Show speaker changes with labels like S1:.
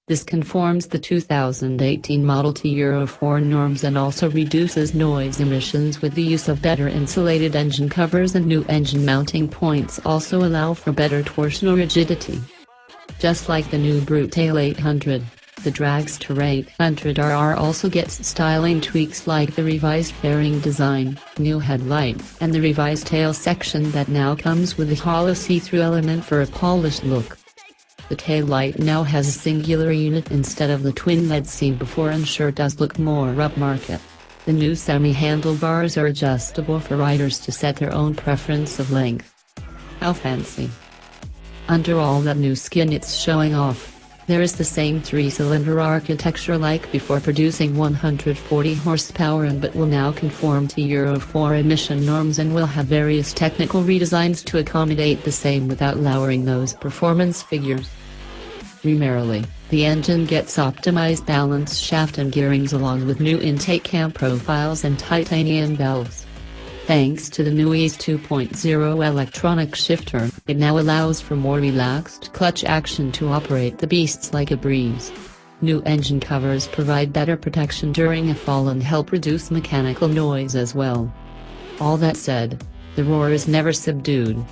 S1: This conforms the 2018 model to Euro 4 norms and also reduces noise emissions with the use of better insulated engine covers, and new engine mounting points also allow for better torsional rigidity. Just like the new Brutale 800, the Dragster 800RR also gets styling tweaks like the revised fairing design, new headlight, and the revised tail section that now comes with a hollow see-through element for a polished look. The taillight now has a singular unit instead of the twin LED seen before and sure does look more upmarket. The new semi-handlebars are adjustable for riders to set their own preference of length. How fancy! Under all that new skin it's showing off, there is the same 3-cylinder architecture like before, producing 140 horsepower but will now conform to Euro 4 emission norms and will have various technical redesigns to accommodate the same without lowering those performance figures. Primarily, the engine gets optimized balance shaft and gearings along with new intake cam profiles and titanium valves. Thanks to the new EASE 2.0 electronic shifter, it now allows for more relaxed clutch action to operate the beasts like a breeze. New engine covers provide better protection during a fall and help reduce mechanical noise as well. All that said, the roar is never subdued.